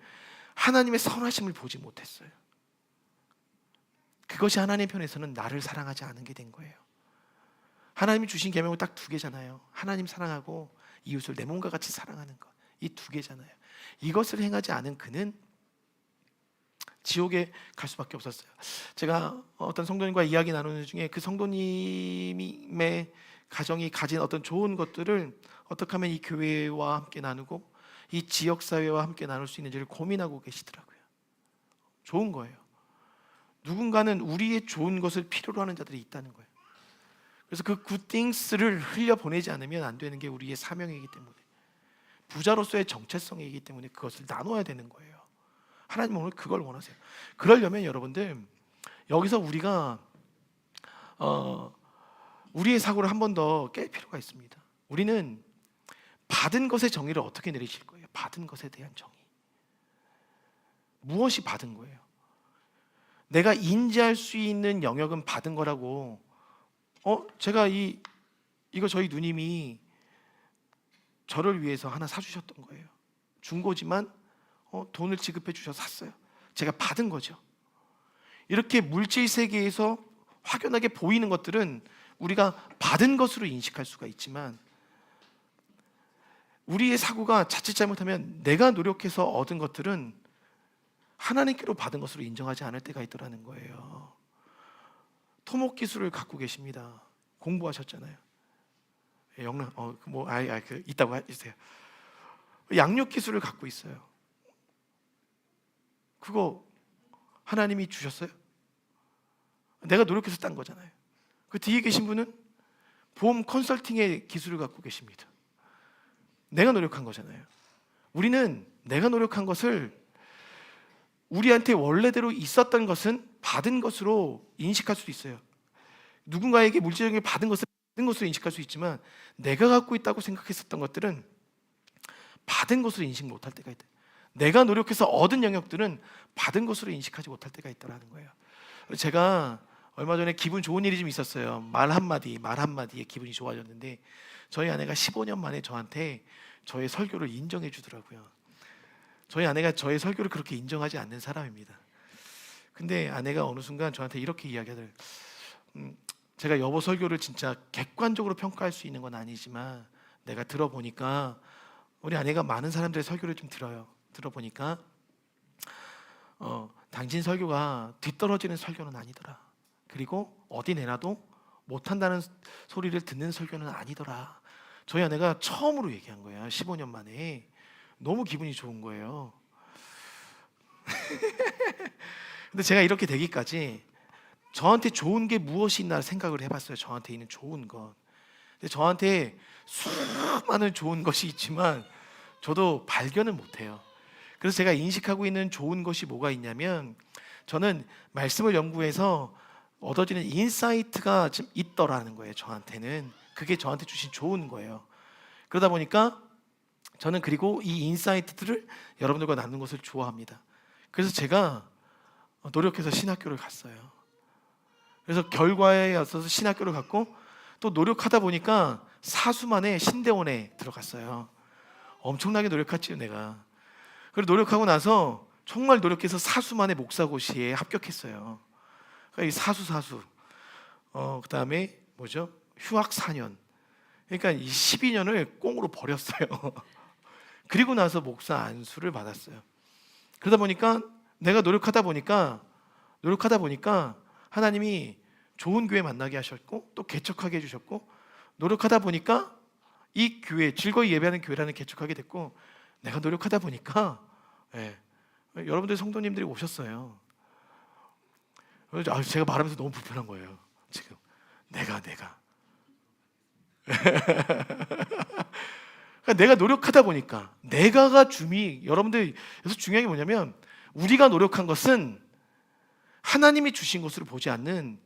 하나님의 선하심을 보지 못했어요. 그것이 하나님 편에서는 나를 사랑하지 않은 게 된 거예요. 하나님이 주신 계명은 딱 2개잖아요. 하나님 사랑하고 이웃을 내 몸과 같이 사랑하는 것. 이 2개잖아요. 이것을 행하지 않은 그는 지옥에 갈 수밖에 없었어요. 제가 어떤 성도님과 이야기 나누는 중에 그 성도님의 가정이 가진 어떤 좋은 것들을 어떻게 하면 이 교회와 함께 나누고 이 지역사회와 함께 나눌 수 있는지를 고민하고 계시더라고요. 좋은 거예요. 누군가는 우리의 좋은 것을 필요로 하는 자들이 있다는 거예요. 그래서 그 굿띵스를 흘려보내지 않으면 안 되는 게 우리의 사명이기 때문에, 부자로서의 정체성이기 때문에 그것을 나눠야 되는 거예요. 하나님은 오늘 그걸 원하세요. 그러려면 여러분들, 여기서 우리가 우리의 사고를 한 번 더 깰 필요가 있습니다. 우리는 받은 것의 정의를 어떻게 내리실 거예요? 받은 것에 대한 정의. 무엇이 받은 거예요? 내가 인지할 수 있는 영역은 받은 거라고. 제가 이거 저희 누님이 저를 위해서 하나 사주셨던 거예요. 중고지만 돈을 지급해 주셔서 샀어요. 제가 받은 거죠. 이렇게 물질 세계에서 확연하게 보이는 것들은 우리가 받은 것으로 인식할 수가 있지만, 우리의 사고가 자칫 잘못하면 내가 노력해서 얻은 것들은 하나님께로 받은 것으로 인정하지 않을 때가 있더라는 거예요. 토목 기술을 갖고 계십니다. 공부하셨잖아요. 영락 있다고 해주세요. 양육 기술을 갖고 있어요. 그거 하나님이 주셨어요? 내가 노력해서 딴 거잖아요. 그 뒤에 계신 분은 보험 컨설팅의 기술을 갖고 계십니다. 내가 노력한 거잖아요. 우리는 내가 노력한 것을, 우리한테 원래대로 있었던 것은 받은 것으로 인식할 수 있어요. 누군가에게 물질적인 받은 것으로 인식할 수 있지만, 내가 갖고 있다고 생각했었던 것들은 받은 것으로 인식 못할 때가 있다. 내가 노력해서 얻은 영역들은 받은 것으로 인식하지 못할 때가 있다는 거예요. 제가 얼마 전에 기분 좋은 일이 좀 있었어요. 말 한마디에 기분이 좋아졌는데, 저희 아내가 15년 만에 저한테 저의 설교를 인정해 주더라고요. 저희 아내가 저의 설교를 그렇게 인정하지 않는 사람입니다. 근데 아내가 어느 순간 저한테 이렇게 이야기하더라고요. 제가 여보 설교를 진짜 객관적으로 평가할 수 있는 건 아니지만, 내가 들어보니까, 우리 아내가 많은 사람들의 설교를 좀 들어보니까 당신 설교가 뒤떨어지는 설교는 아니더라. 그리고 어디 내놔도 못한다는 소리를 듣는 설교는 아니더라. 저희 아내가 처음으로 얘기한 거예요. 15년 만에. 너무 기분이 좋은 거예요. 근데 제가 이렇게 되기까지 저한테 좋은 게 무엇이 있나 생각을 해봤어요. 저한테 있는 좋은 것. 근데 저한테 수많은 좋은 것이 있지만 저도 발견을 못해요. 그래서 제가 인식하고 있는 좋은 것이 뭐가 있냐면, 저는 말씀을 연구해서 얻어지는 인사이트가 좀 있더라는 거예요. 저한테는 그게 저한테 주신 좋은 거예요. 그러다 보니까 저는 그리고 이 인사이트들을 여러분들과 나누는 것을 좋아합니다. 그래서 제가 노력해서 신학교를 갔어요. 그래서 결과에 앞서서 신학교를 갔고 또 노력하다 보니까 사수만에 신대원에 들어갔어요. 엄청나게 노력했지요, 내가. 그리고 노력하고 나서 정말 노력해서 사수만의 목사고시에 합격했어요. 그러니까 이 사수, 그다음에 뭐죠? 휴학 4년. 그러니까 이 12년을 꽁으로 버렸어요. 그리고 나서 목사 안수를 받았어요. 그러다 보니까 내가 노력하다 보니까 하나님이 좋은 교회 만나게 하셨고 또 개척하게 해주셨고 노력하다 보니까 이 교회 즐거이 예배하는 교회라는 개척하게 됐고 내가 노력하다 보니까 여러분들 성도님들이 오셨어요. 제가 말하면서 너무 불편한 거예요. 지금 내가 그러니까 내가 노력하다 보니까 내가가 여러분들 여기서 중요한 게 뭐냐면 우리가 노력한 것은 하나님이 주신 것으로 보지 않는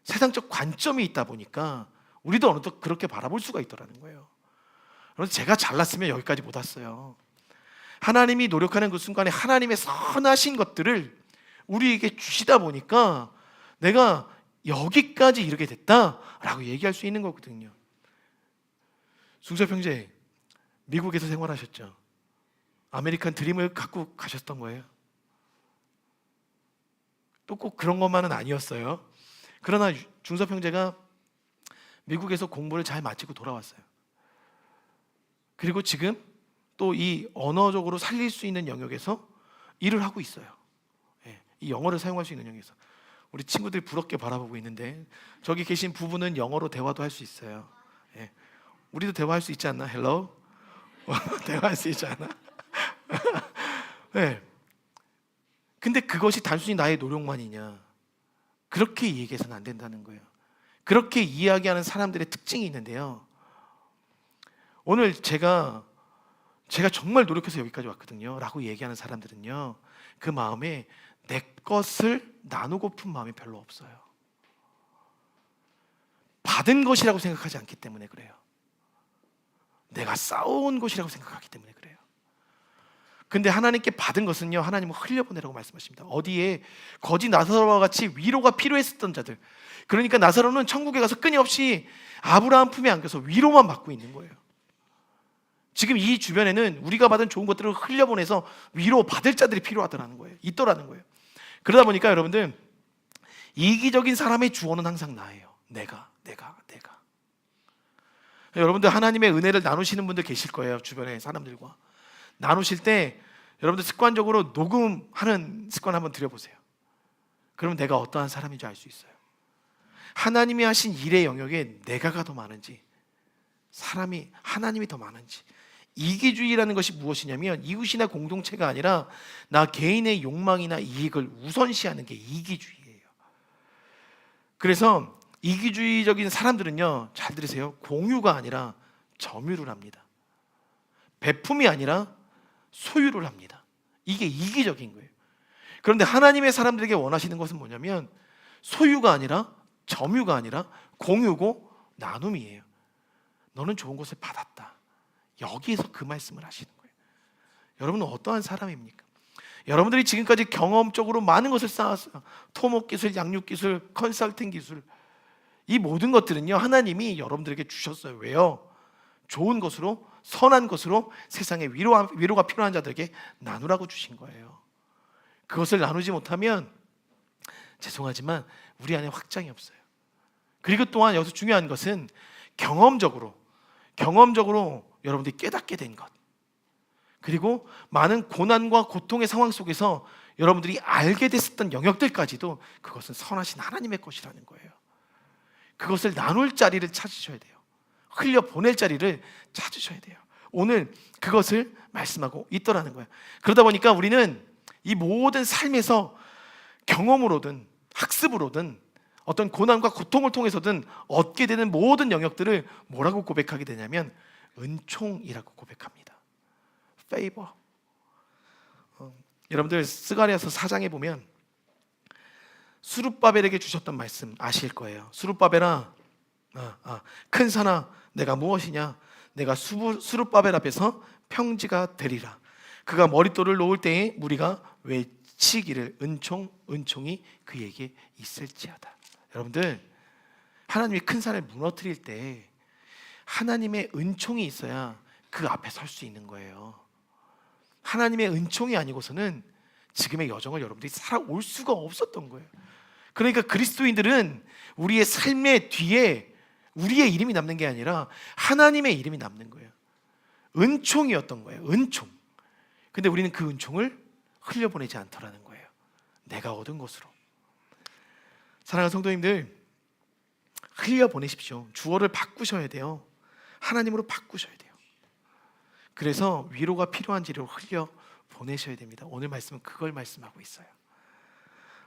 세상적 관점이 있다 보니까 우리도 어느덧 그렇게 바라볼 수가 있더라는 거예요. 그래서 제가 잘났으면 여기까지 못 왔어요. 하나님이 노력하는 그 순간에 하나님의 선하신 것들을 우리에게 주시다 보니까 내가 여기까지 이르게 됐다라고 얘기할 수 있는 거거든요. 중섭형제 미국에서 생활하셨죠? 아메리칸 드림을 갖고 가셨던 거예요. 또 꼭 그런 것만은 아니었어요. 그러나 중섭형제가 미국에서 공부를 잘 마치고 돌아왔어요. 그리고 지금 또 이 언어적으로 살릴 수 있는 영역에서 일을 하고 있어요. 이 영어를 사용할 수 있는 영역에서 우리 친구들이 부럽게 바라보고 있는데 저기 계신 부부는 영어로 대화도 할 수 있어요. 우리도 대화할 수 있지 않나? 헬로? 대화할 수 있지 않아? 근데 그것이 단순히 나의 노력만이냐? 그렇게 얘기해서는 안 된다는 거예요. 그렇게 이야기하는 사람들의 특징이 있는데요. 오늘 제가 정말 노력해서 여기까지 왔거든요 라고 얘기하는 사람들은요, 그 마음에 내 것을 나누고픈 마음이 별로 없어요. 받은 것이라고 생각하지 않기 때문에 그래요. 내가 쌓아온 것이라고 생각하기 때문에 그래요. 근데 하나님께 받은 것은요, 하나님은 흘려보내라고 말씀하십니다. 어디에 거지 나사로와 같이 위로가 필요했었던 자들, 그러니까 나사로는 천국에 가서 끊임없이 아브라함 품에 안겨서 위로만 받고 있는 거예요. 지금 이 주변에는 우리가 받은 좋은 것들을 흘려보내서 위로 받을 자들이 필요하더라는 거예요. 있더라는 거예요. 그러다 보니까 여러분들, 이기적인 사람의 주어는 항상 나예요. 내가. 여러분들 하나님의 은혜를 나누시는 분들 계실 거예요. 주변에 사람들과 나누실 때 여러분들 습관적으로 녹음하는 습관 한번 들여보세요. 그러면 내가 어떠한 사람인지 알 수 있어요. 하나님이 하신 일의 영역에 내가가 더 많은지, 하나님이 더 많은지. 이기주의라는 것이 무엇이냐면 이웃이나 공동체가 아니라 나 개인의 욕망이나 이익을 우선시하는 게 이기주의예요. 그래서 이기주의적인 사람들은요, 잘 들으세요, 공유가 아니라 점유를 합니다. 베품이 아니라 소유를 합니다. 이게 이기적인 거예요. 그런데 하나님의 사람들에게 원하시는 것은 뭐냐면 소유가 아니라 점유가 아니라 공유고 나눔이에요. 너는 좋은 것을 받았다. 여기에서 그 말씀을 하시는 거예요. 여러분은 어떠한 사람입니까? 여러분들이 지금까지 경험적으로 많은 것을 쌓았어요. 토목기술, 양육기술, 컨설팅 기술, 이 모든 것들은요, 하나님이 여러분들에게 주셨어요. 왜요? 좋은 것으로, 선한 것으로 세상에 위로가 필요한 자들에게 나누라고 주신 거예요. 그것을 나누지 못하면 죄송하지만 우리 안에 확장이 없어요. 그리고 또한 여기서 중요한 것은 경험적으로 여러분들이 깨닫게 된 것, 그리고 많은 고난과 고통의 상황 속에서 여러분들이 알게 됐었던 영역들까지도 그것은 선하신 하나님의 것이라는 거예요. 그것을 나눌 자리를 찾으셔야 돼요. 흘려보낼 자리를 찾으셔야 돼요. 오늘 그것을 말씀하고 있더라는 거예요. 그러다 보니까 우리는 이 모든 삶에서 경험으로든 학습으로든 어떤 고난과 고통을 통해서든 얻게 되는 모든 영역들을 뭐라고 고백하게 되냐면 은총이라고 고백합니다. favor. 여러분들 스가랴서 4장에 보면 수룹바벨에게 주셨던 말씀 아실 거예요. 수룹바벨아, 큰 산아, 내가 무엇이냐? 내가 수룹바벨 앞에서 평지가 되리라. 그가 머릿돌을 놓을 때에 무리가 외치기를 은총이 그에게 있을지어다. 여러분들, 하나님이 큰 산을 무너뜨릴 때 하나님의 은총이 있어야 그 앞에 설 수 있는 거예요. 하나님의 은총이 아니고서는 지금의 여정을 여러분들이 살아올 수가 없었던 거예요. 그러니까 그리스도인들은 우리의 삶의 뒤에 우리의 이름이 남는 게 아니라 하나님의 이름이 남는 거예요. 은총이었던 거예요. 은총. 근데 우리는 그 은총을 흘려보내지 않더라는 거예요. 내가 얻은 것으로. 사랑하는 성도님들, 흘려보내십시오. 주어를 바꾸셔야 돼요. 하나님으로 바꾸셔야 돼요. 그래서 위로가 필요한지를 흘려보내셔야 됩니다. 오늘 말씀은 그걸 말씀하고 있어요.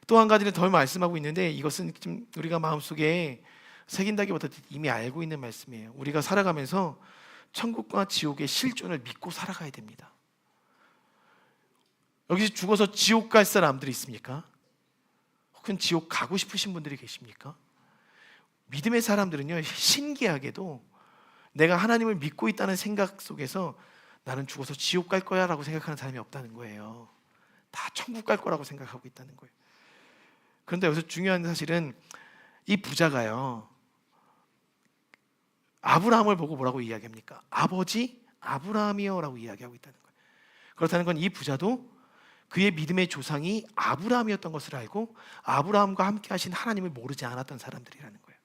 또 한 가지는 더 말씀하고 있는데, 이것은 좀 우리가 마음속에 새긴다기보다 이미 알고 있는 말씀이에요. 우리가 살아가면서 천국과 지옥의 실존을 믿고 살아가야 됩니다. 여기서 죽어서 지옥 갈 사람들이 있습니까? 혹은 지옥 가고 싶으신 분들이 계십니까? 믿음의 사람들은요, 신기하게도 내가 하나님을 믿고 있다는 생각 속에서 나는 죽어서 지옥 갈 거야 라고 생각하는 사람이 없다는 거예요. 다 천국 갈 거라고 생각하고 있다는 거예요. 그런데 여기서 중요한 사실은 이 부자가요, 아브라함을 보고 뭐라고 이야기합니까? 아버지 아브라함이요 라고 이야기하고 있다는 거예요. 그렇다는 건 이 부자도 그의 믿음의 조상이 아브라함이었던 것을 알고 아브라함과 함께 하신 하나님을 모르지 않았던 사람들이라는 거예요.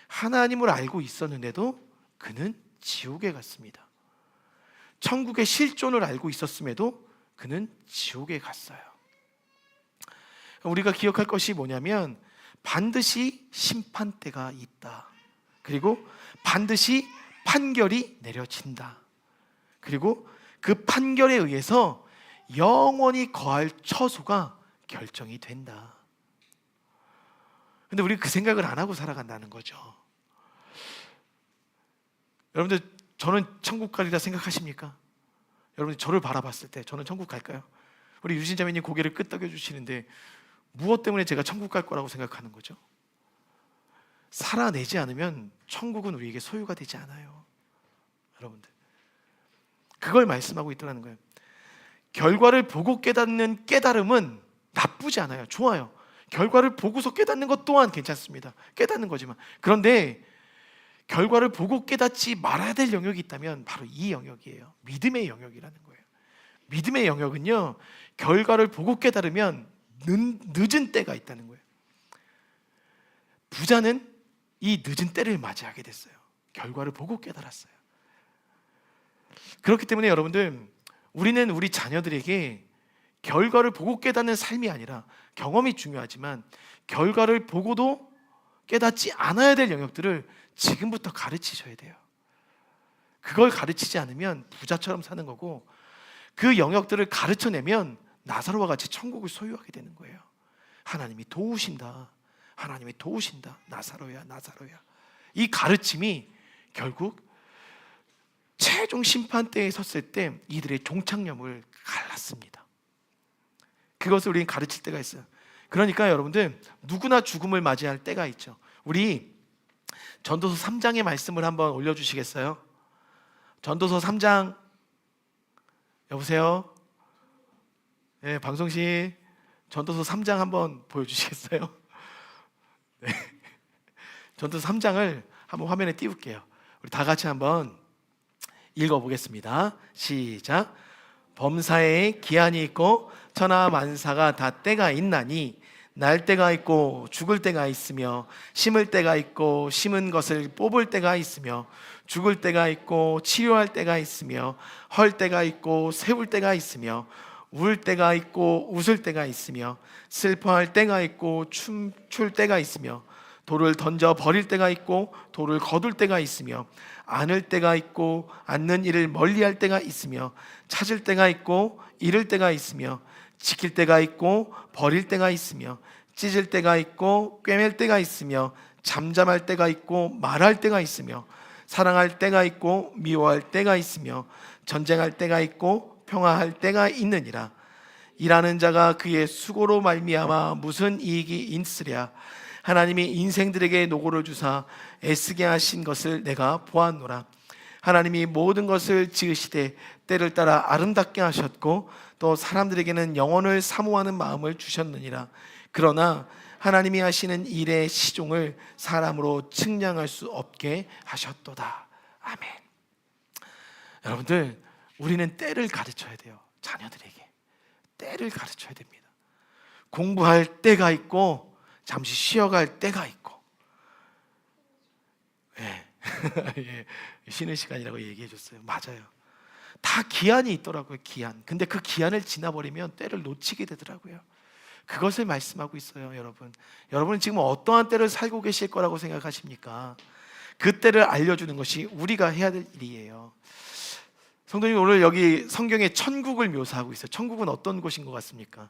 하나님을 알고 있었는데도 그는 지옥에 갔습니다. 천국의 실존을 알고 있었음에도 그는 지옥에 갔어요. 우리가 기억할 것이 뭐냐면 반드시 심판대가 있다. 그리고 반드시 판결이 내려진다. 그리고 그 판결에 의해서 영원히 거할 처소가 결정이 된다. 근데 우리 그 생각을 안 하고 살아간다는 거죠. 여러분들, 저는 천국 가리라 생각하십니까? 여러분들 저를 바라봤을 때 저는 천국 갈까요? 우리 유진자매님 고개를 끄덕여 주시는데 무엇 때문에 제가 천국 갈 거라고 생각하는 거죠? 살아내지 않으면 천국은 우리에게 소유가 되지 않아요. 여러분들, 그걸 말씀하고 있더라는 거예요. 결과를 보고 깨닫는 깨달음은 나쁘지 않아요. 좋아요. 결과를 보고서 깨닫는 것 또한 괜찮습니다. 깨닫는 거지만, 그런데 결과를 보고 깨닫지 말아야 될 영역이 있다면 바로 이 영역이에요. 믿음의 영역이라는 거예요. 믿음의 영역은요, 결과를 보고 깨달으면 늦은 때가 있다는 거예요. 부자는 이 늦은 때를 맞이하게 됐어요. 결과를 보고 깨달았어요. 그렇기 때문에 여러분들, 우리는 우리 자녀들에게 결과를 보고 깨닫는 삶이 아니라, 경험이 중요하지만 결과를 보고도 깨닫지 않아야 될 영역들을 지금부터 가르치셔야 돼요. 그걸 가르치지 않으면 부자처럼 사는 거고, 그 영역들을 가르쳐내면 나사로와 같이 천국을 소유하게 되는 거예요. 하나님이 도우신다, 하나님이 도우신다, 나사로야, 나사로야. 이 가르침이 결국 최종 심판대에 섰을 때 이들의 종착역을 갈랐습니다. 그것을 우리는 가르칠 때가 있어요. 그러니까 여러분들, 누구나 죽음을 맞이할 때가 있죠. 우리 전도서 3장의 말씀을 한번 올려주시겠어요? 전도서 3장, 여보세요? 네, 방송실 전도서 3장 한번 보여주시겠어요? 네. 전도서 3장을 한번 화면에 띄울게요. 우리 다 같이 한번 읽어보겠습니다. 시작. 범사에 기한이 있고 천하 만사가 다 때가 있나니 날 때가 있고 죽을 때가 있으며 심을 때가 있고 심은 것을 뽑을 때가 있으며 죽을 때가 있고 치료할 때가 있으며 헐 때가 있고 세울 때가 있으며 울 때가 있고 웃을 때가 있으며 슬퍼할 때가 있고 춤출 때가 있으며 돌을 던져 버릴 때가 있고 돌을 거둘 때가 있으며 안을 때가 있고 않는 일을 멀리할 때가 있으며 찾을 때가 있고 잃을 때가 있으며 지킬 때가 있고 버릴 때가 있으며 찢을 때가 있고 꿰맬 때가 있으며 잠잠할 때가 있고 말할 때가 있으며 사랑할 때가 있고 미워할 때가 있으며 전쟁할 때가 있고 평화할 때가 있느니라. 일하는 자가 그의 수고로 말미암아 무슨 이익이 있으랴. 하나님이 인생들에게 노고를 주사 애쓰게 하신 것을 내가 보았노라. 하나님이 모든 것을 지으시되 때를 따라 아름답게 하셨고 또 사람들에게는 영혼을 사모하는 마음을 주셨느니라. 그러나 하나님이 하시는 일의 시종을 사람으로 측량할 수 없게 하셨도다. 아멘. 여러분들, 우리는 때를 가르쳐야 돼요. 자녀들에게 때를 가르쳐야 됩니다. 공부할 때가 있고 잠시 쉬어갈 때가 있고, 예, 쉬는 시간이라고 얘기해 줬어요. 맞아요. 다 기한이 있더라고요. 기한. 근데 그 기한을 지나버리면 때를 놓치게 되더라고요. 그것을 말씀하고 있어요. 여러분은 지금 어떠한 때를 살고 계실 거라고 생각하십니까? 그 때를 알려주는 것이 우리가 해야 될 일이에요. 성도님, 오늘 여기 성경에 천국을 묘사하고 있어요. 천국은 어떤 곳인 것 같습니까?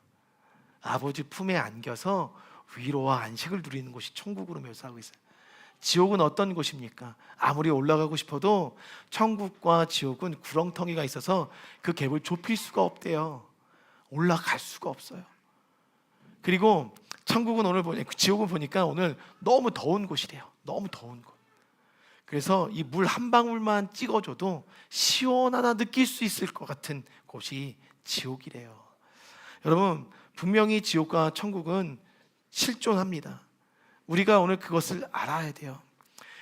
아버지 품에 안겨서 위로와 안식을 누리는 곳이 천국으로 묘사하고 있어요. 지옥은 어떤 곳입니까? 아무리 올라가고 싶어도 천국과 지옥은 구렁텅이가 있어서 그 갭을 좁힐 수가 없대요. 올라갈 수가 없어요. 그리고 지옥은 보니까 오늘 너무 더운 곳이래요. 너무 더운 곳. 그래서 이 물 한 방울만 찍어줘도 시원하다 느낄 수 있을 것 같은 곳이 지옥이래요. 여러분, 분명히 지옥과 천국은 실존합니다. 우리가 오늘 그것을 알아야 돼요.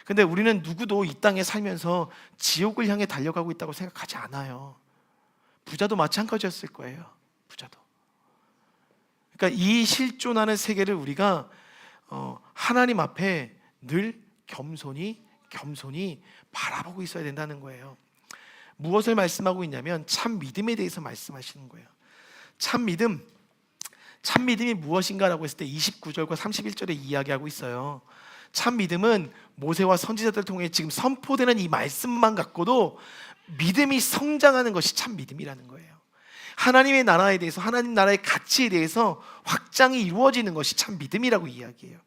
근데 우리는 누구도 이 땅에 살면서 지옥을 향해 달려가고 있다고 생각하지 않아요. 부자도 마찬가지였을 거예요. 부자도. 그러니까 이 실존하는 세계를 우리가 하나님 앞에 늘 겸손히 바라보고 있어야 된다는 거예요. 무엇을 말씀하고 있냐면 참 믿음에 대해서 말씀하시는 거예요. 참 믿음이 무엇인가라고 했을 때 29절과 31절에 이야기하고 있어요. 참 믿음은 모세와 선지자들을 통해 지금 선포되는 이 말씀만 갖고도 믿음이 성장하는 것이 참 믿음이라는 거예요. 하나님의 나라에 대해서, 하나님 나라의 가치에 대해서 확장이 이루어지는 것이 참 믿음이라고 이야기해요.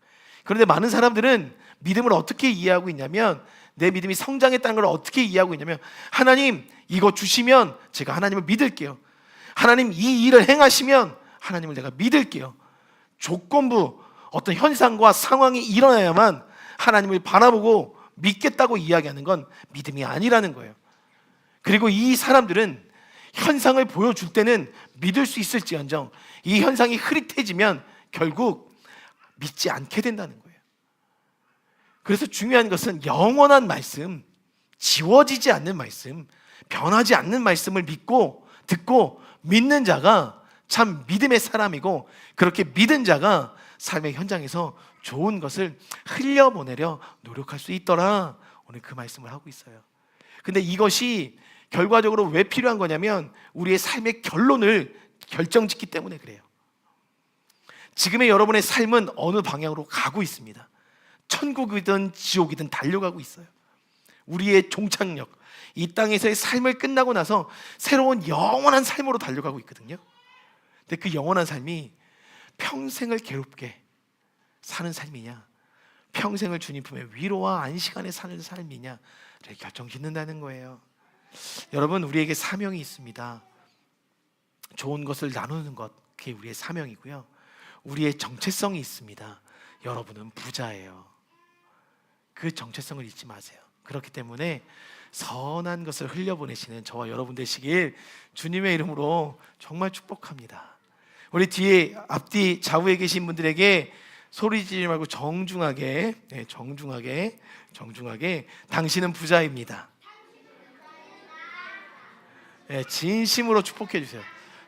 그런데 많은 사람들은 믿음을 어떻게 이해하고 있냐면, 내 믿음이 성장했다는 걸 어떻게 이해하고 있냐면, 하나님 이거 주시면 제가 하나님을 믿을게요. 하나님 이 일을 행하시면 하나님을 내가 믿을게요. 조건부 어떤 현상과 상황이 일어나야만 하나님을 바라보고 믿겠다고 이야기하는 건 믿음이 아니라는 거예요. 그리고 이 사람들은 현상을 보여줄 때는 믿을 수 있을지언정 이 현상이 흐릿해지면 결국 믿지 않게 된다는 거예요. 그래서 중요한 것은 영원한 말씀, 지워지지 않는 말씀, 변하지 않는 말씀을 믿고 듣고 믿는 자가 참 믿음의 사람이고, 그렇게 믿은 자가 삶의 현장에서 좋은 것을 흘려보내려 노력할 수 있더라. 오늘 그 말씀을 하고 있어요. 근데 이것이 결과적으로 왜 필요한 거냐면 우리의 삶의 결론을 결정짓기 때문에 그래요. 지금의 여러분의 삶은 어느 방향으로 가고 있습니다. 천국이든 지옥이든 달려가고 있어요. 우리의 종착역, 이 땅에서의 삶을 끝나고 나서 새로운 영원한 삶으로 달려가고 있거든요. 근데 그 영원한 삶이 평생을 괴롭게 사는 삶이냐, 평생을 주님 품에 위로와 안식 안에 사는 삶이냐를 결정짓는다는 거예요. 여러분, 우리에게 사명이 있습니다. 좋은 것을 나누는 것, 그게 우리의 사명이고요. 우리의 정체성이 있습니다. 여러분은 부자예요. 그 정체성을 잊지 마세요. 그렇기 때문에 선한 것을 흘려보내시는 저와 여러분 되시길 주님의 이름으로 정말 축복합니다. 우리 뒤에 앞뒤 좌우에 계신 분들에게 소리 지르지 말고 정중하게 당신은 부자입니다. 진심으로 축복해 주세요.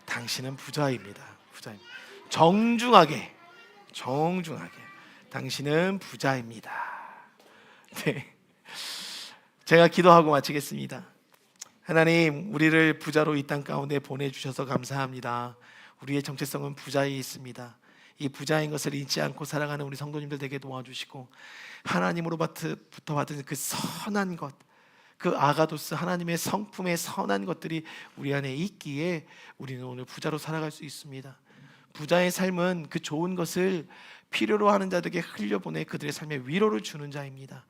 당신은 부자입니다. 정중하게 당신은 부자입니다. 네. 제가 기도하고 마치겠습니다. 하나님, 우리를 부자로 이 땅 가운데 보내주셔서 감사합니다. 우리의 정체성은 부자에 있습니다. 이 부자인 것을 잊지 않고 살아가는 우리 성도님들 되게 도와주시고, 하나님으로부터 받은 그 선한 것, 그 아가도스 하나님의 성품의 선한 것들이 우리 안에 있기에 우리는 오늘 부자로 살아갈 수 있습니다. 부자의 삶은 그 좋은 것을 필요로 하는 자들에게 흘려보내 그들의 삶에 위로를 주는 자입니다.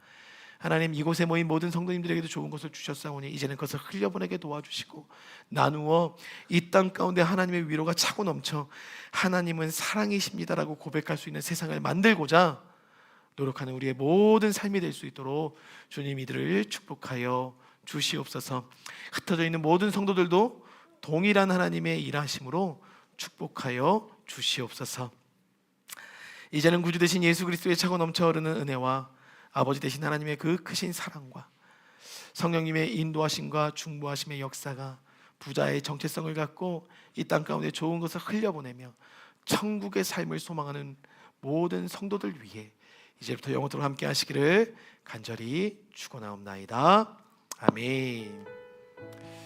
하나님, 이곳에 모인 모든 성도님들에게도 좋은 것을 주셨사오니 이제는 그것을 흘려보내게 도와주시고 나누어 이 땅 가운데 하나님의 위로가 차고 넘쳐 하나님은 사랑이십니다라고 고백할 수 있는 세상을 만들고자 노력하는 우리의 모든 삶이 될 수 있도록 주님 이들을 축복하여 주시옵소서. 흩어져 있는 모든 성도들도 동일한 하나님의 일하심으로 축복하여 주시옵소서. 이제는 구주 되신 예수 그리스도의 차고 넘쳐 흐르는 은혜와 아버지 되신 하나님의 그 크신 사랑과 성령님의 인도하심과 중보하심의 역사가 부자의 정체성을 갖고 이 땅 가운데 좋은 것을 흘려보내며 천국의 삶을 소망하는 모든 성도들 위해 이제부터 영원토록 함께 하시기를 간절히 축원하옵나이다. 아멘.